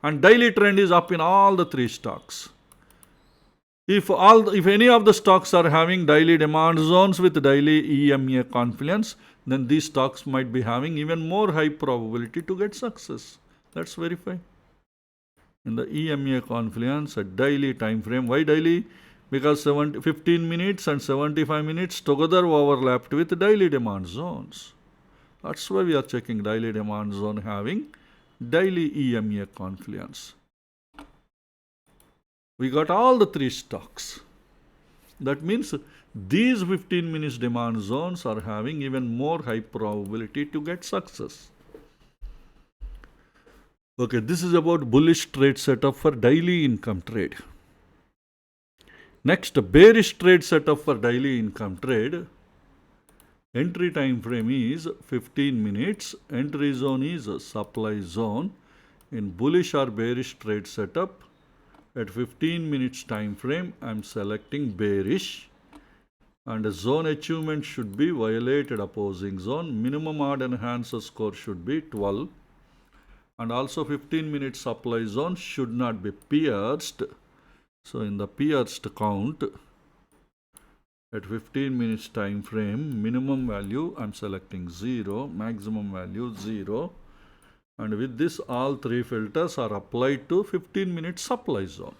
And daily trend is up in all the 3 stocks. If any of the stocks are having daily demand zones with daily EMA confluence, then these stocks might be having even more high probability to get success. Let's verify. In the EMA confluence at daily time frame, why daily? Because 15 minutes and 75 minutes together overlapped with daily demand zones. That's why we are checking daily demand zone having daily EMA confluence. We got all the 3 stocks. That means these 15 minutes demand zones are having even more high probability to get success. Okay, this is about bullish trade setup for daily income trade. Next, bearish trade setup for daily income trade. Entry time frame is 15 minutes. Entry zone is supply zone. In bullish or bearish trade setup, at 15 minutes time frame, I am selecting bearish. And the zone achievement should be violated opposing zone. Minimum odd enhancer score should be 12. And also 15 minute supply zone should not be pierced. So in the pierced count, at 15 minutes time frame, minimum value I am selecting 0, maximum value 0. And with this, all 3 filters are applied to 15 minute supply zone.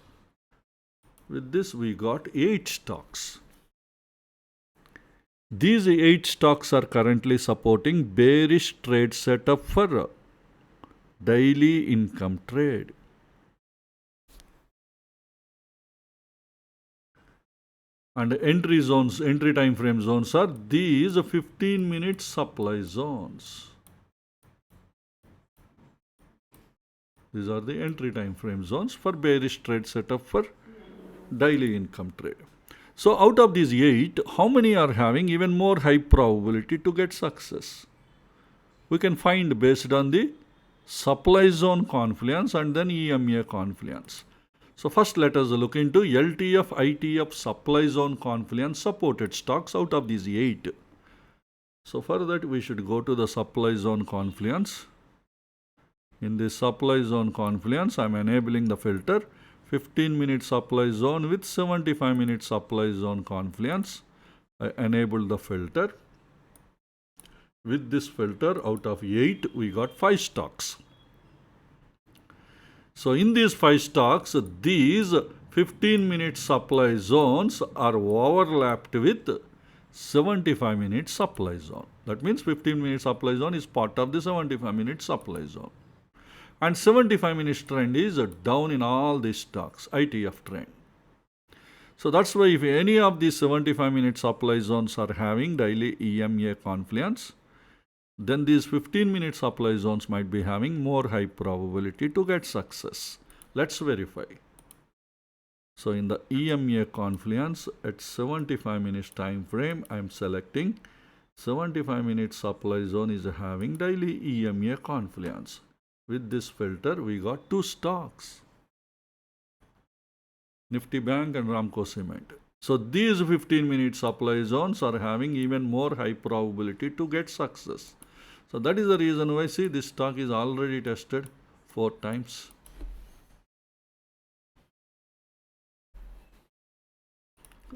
With this, we got 8 stocks. These 8 stocks are currently supporting bearish trade setup for daily income trade. And entry zones, entry time frame zones are these 15 minute supply zones. These are the entry time frame zones for bearish trade setup for daily income trade. So out of these 8, how many are having even more high probability to get success? We can find based on the supply zone confluence and then EMA confluence. So first let us look into LTF, ITF supply zone confluence supported stocks out of these 8. So for that we should go to the supply zone confluence. In this supply zone confluence, I am enabling the filter 15 minute supply zone with 75 minute supply zone confluence. I enable the filter. With this filter, out of 8, we got 5 stocks. So in these 5 stocks, these 15-minute supply zones are overlapped with 75-minute supply zone. That means 15-minute supply zone is part of the 75-minute supply zone. And 75-minute trend is down in all these stocks, ITF trend. So that's why if any of these 75-minute supply zones are having daily EMA confluence, then these 15-minute supply zones might be having more high probability to get success. Let's verify. So in the EMA confluence at 75 minutes time frame, I am selecting 75-minute supply zone is having daily EMA confluence. With this filter, we got 2 stocks, Nifty Bank and Ramco Cement. So these 15-minute supply zones are having even more high probability to get success. So that is the reason why, see, this stock is already tested 4 times.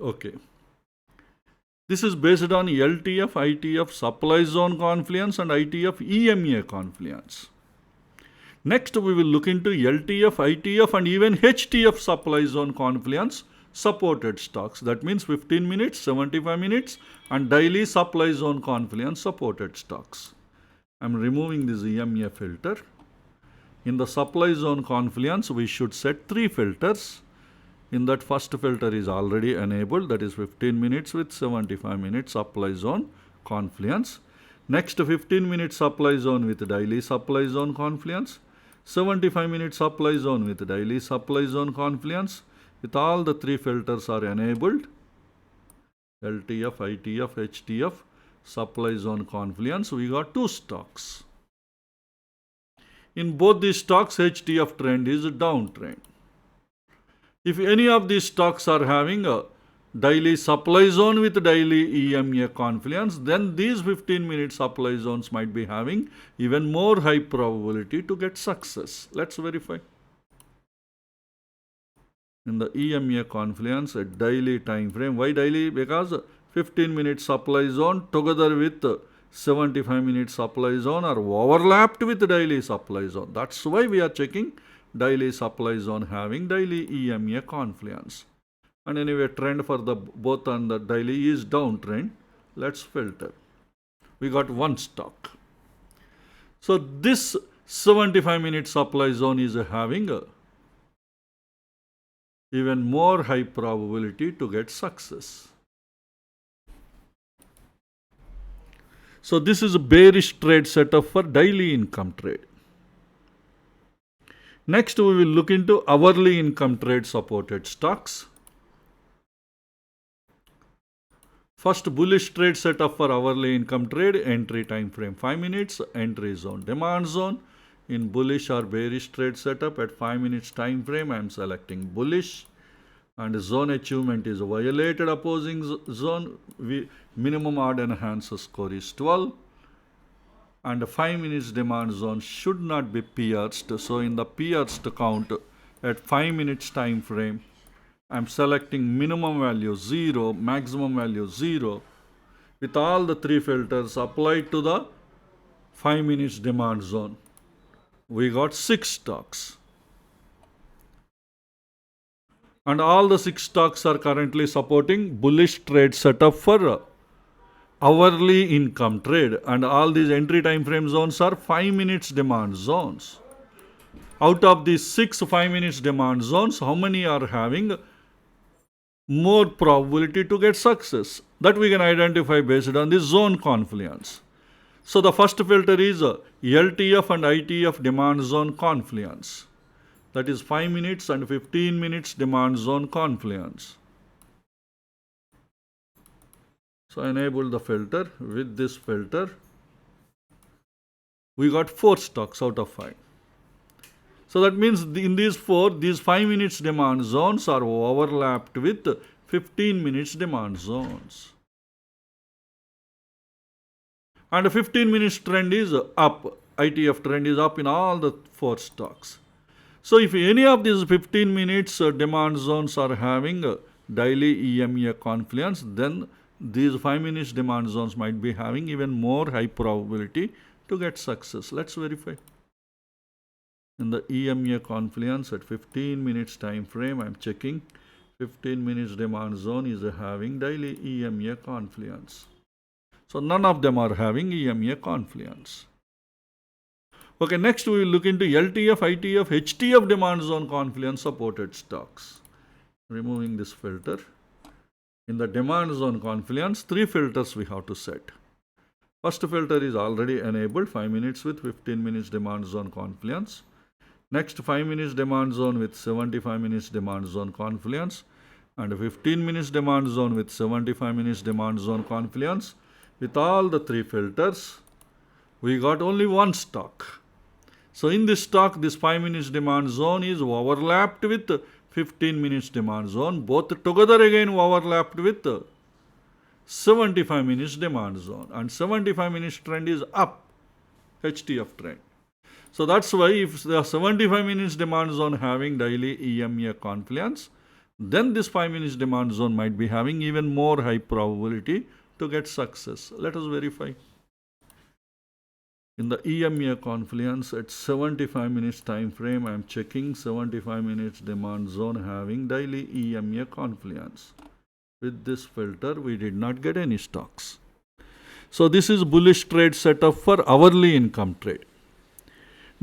Okay. This is based on LTF, ITF supply zone confluence and ITF EMA confluence. Next, we will look into LTF, ITF and even HTF supply zone confluence supported stocks. That means 15 minutes, 75 minutes and daily supply zone confluence supported stocks. I am removing this EMA filter. In the supply zone confluence, we should set 3 filters. In that, first filter is already enabled, that is 15 minutes with 75 minutes supply zone confluence. Next, 15 minute supply zone with daily supply zone confluence. 75 minute supply zone with daily supply zone confluence. With all the 3 filters are enabled, LTF, ITF, HTF, supply zone confluence, we got 2 stocks. In both these stocks, HTF trend is a downtrend. If any of these stocks are having a daily supply zone with daily EMA confluence, then these 15-minute supply zones might be having even more high probability to get success. Let's verify. In the EMA confluence at daily time frame, why daily? Because 15-minute supply zone together with 75-minute supply zone are overlapped with daily supply zone. That's why we are checking daily supply zone having daily EMA confluence. And anyway, trend for the both on the daily is downtrend. Let's filter. We got 1 stock. So this 75-minute supply zone is having a even more high probability to get success. So this is a bearish trade setup for daily income trade. Next, we will look into hourly income trade supported stocks. First, bullish trade setup for hourly income trade, entry time frame 5 minutes, entry zone, demand zone. In bullish or bearish trade setup at 5 minutes time frame, I am selecting bullish and zone achievement is violated opposing zone. Minimum odd enhancer score is 12 and 5 minutes demand zone should not be pierced. So in the pierced count at 5 minutes time frame, I am selecting minimum value 0, maximum value 0 with all the 3 filters applied to the 5 minutes demand zone. We got 6 stocks. And all the 6 stocks are currently supporting bullish trade setup for hourly income trade. And all these entry time frame zones are 5 minutes demand zones. Out of these 6 5 minutes demand zones, how many are having more probability to get success? That we can identify based on the zone confluence. So the first filter is LTF and ITF demand zone confluence. That is 5 minutes and 15 minutes demand zone confluence. So enable the filter. With this filter, we got 4 stocks out of 5. So that means in these 4, these 5 minutes demand zones are overlapped with 15 minutes demand zones. And 15 minutes trend is up. ITF trend is up in all the 4 stocks. So if any of these 15 minutes demand zones are having daily EMA confluence, then these 5 minutes demand zones might be having even more high probability to get success. Let's verify. In the EMA Confluence at 15 minutes time frame, I'm checking 15 minutes demand zone is having daily EMA Confluence. So none of them are having EMA Confluence. Okay, next we will look into LTF, ITF, HTF demand zone confluence supported stocks. Removing this filter. In the demand zone confluence, 3 filters we have to set. First filter is already enabled, 5 minutes with 15 minutes demand zone confluence. Next 5 minutes demand zone with 75 minutes demand zone confluence. And 15 minutes demand zone with 75 minutes demand zone confluence. With all the 3 filters, we got only one stock. So in this stock, this 5 minutes demand zone is overlapped with 15 minutes demand zone. Both together again overlapped with 75 minutes demand zone. And 75 minutes trend is up, HTF trend. So that's why if the 75 minutes demand zone having daily EMA confluence, then this 5 minutes demand zone might be having even more high probability to get success. Let us verify. In the EMA confluence at 75 minutes time frame, I am checking 75 minutes demand zone having daily EMA confluence. With this filter, we did not get any stocks. So this is bullish trade setup for hourly income trade.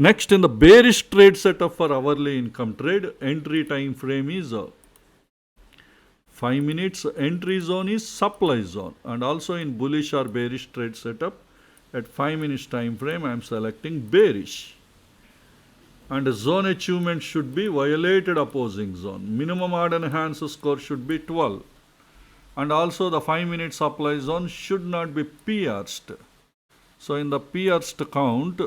Next, in the bearish trade setup for hourly income trade, entry time frame is 5 minutes. Entry zone is supply zone. And also in bullish or bearish trade setup, at 5 minutes time frame, I am selecting bearish. And the zone achievement should be violated opposing zone. Minimum odd and enhanced score should be 12. And also the 5 minute supply zone should not be pierced. So in the pierced count,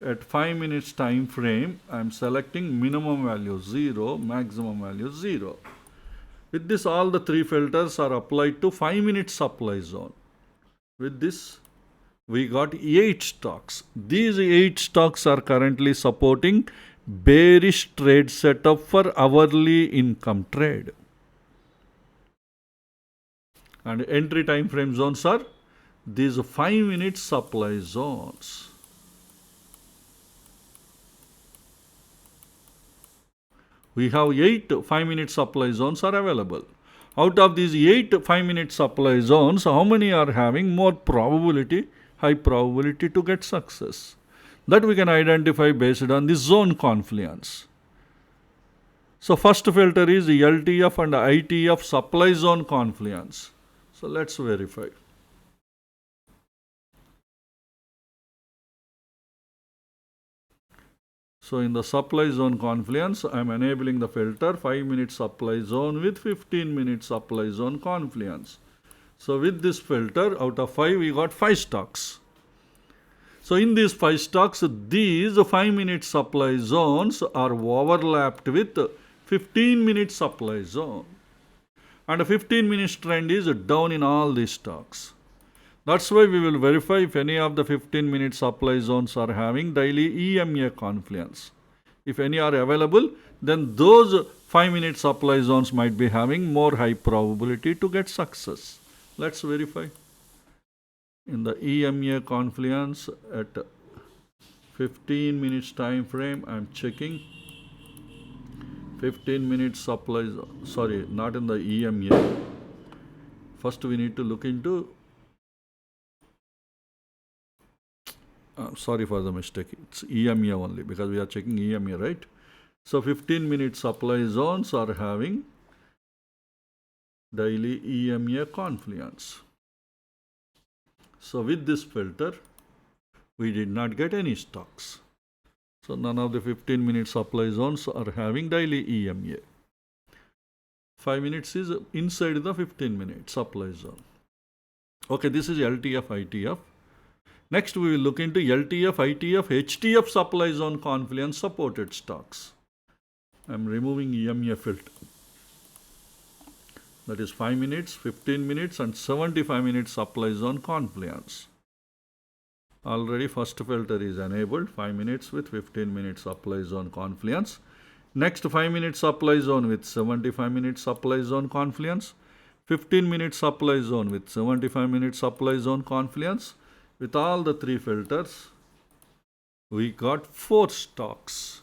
at 5 minutes time frame, I am selecting minimum value 0, maximum value 0. With this, all the 3 filters are applied to 5 minute supply zone. With this, we got 8 stocks. These 8 stocks are currently supporting bearish trade setup for hourly income trade. And entry time frame zones are these 5 minute supply zones. We have 8 5 minute supply zones are available. Out of these 8 5 minute supply zones, how many are having more probability, high probability to get success? That we can identify based on the zone confluence. So first filter is LTF and ITF supply zone confluence. So let's verify. So in the supply zone confluence, I am enabling the filter 5 minute supply zone with 15 minute supply zone confluence. So with this filter, out of 5, we got 5 stocks. So in these 5 stocks, these 5 minute supply zones are overlapped with 15 minute supply zone. And a 15 minute trend is down in all these stocks. That's why we will verify if any of the 15 minute supply zones are having daily EMA confluence. If any are available, then those 5 minute supply zones might be having more high probability to get success. Let's verify. In the EMA confluence at 15 minutes time frame, I am checking 15 minute supply, sorry, not in the EMA. First we need to look into, sorry for the mistake, it's EMA only because we are checking EMA, right? So 15 minute supply zones are having daily EMA confluence. So with this filter, we did not get any stocks. So none of the 15 minute supply zones are having daily EMA. 5 minutes is inside the 15 minute supply zone. Okay, this is LTF, ITF. Next, we will look into LTF, ITF, HTF supply zone confluence supported stocks. I am removing EMA filter. That is 5 minutes, 15 minutes and 75 minutes supply zone confluence. Already first filter is enabled, 5 minutes with 15 minutes supply zone confluence. Next 5 minute supply zone with 75 minute supply zone confluence. 15 minute supply zone with 75 minute supply zone confluence. With all the 3 filters, we got 4 stocks.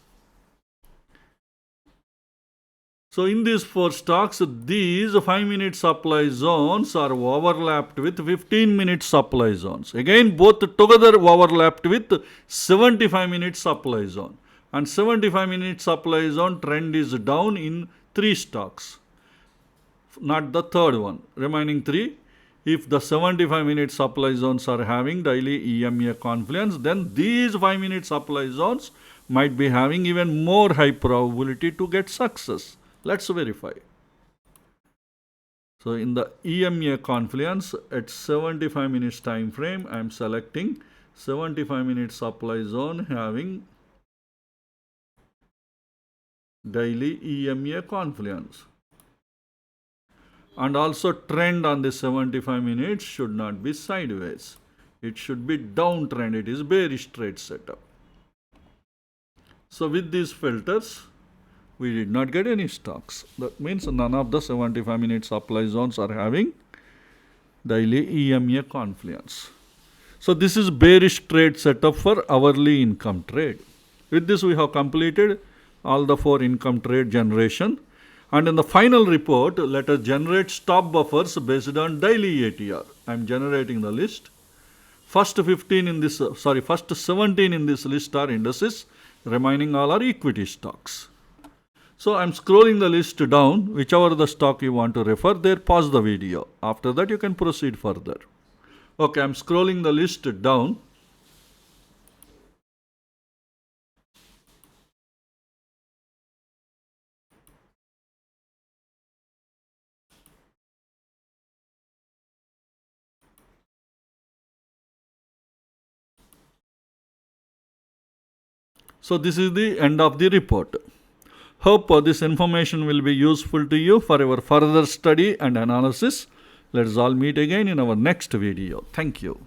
So in these 4 stocks, these 5-minute supply zones are overlapped with 15-minute supply zones. Again, both together overlapped with 75-minute supply zone. And 75-minute supply zone trend is down in 3 stocks, not the third one. Remaining 3, if the 75-minute supply zones are having daily EMA Confluence, then these 5-minute supply zones might be having even more high probability to get success. Let's verify. So in the EMA Confluence at 75 minutes time frame, I am selecting 75-minute supply zone having daily EMA Confluence. And also trend on the 75 minutes should not be sideways. It should be downtrend. It is bearish trade setup. So with these filters, we did not get any stocks. That means none of the 75-minute supply zones are having daily EMA Confluence. So this is bearish trade setup for hourly income trade. With this, we have completed all the 4 income trade generation. And in the final report, let us generate stop buffers based on daily ATR. I am generating the list. First 17 in this list are indices. Remaining all are equity stocks. So I am scrolling the list down. Whichever the stock you want to refer, there pause the video. After that, you can proceed further. Okay, I am scrolling the list down. So this is the end of the report. Hope this information will be useful to you for your further study and analysis. Let's all meet again in our next video. Thank you.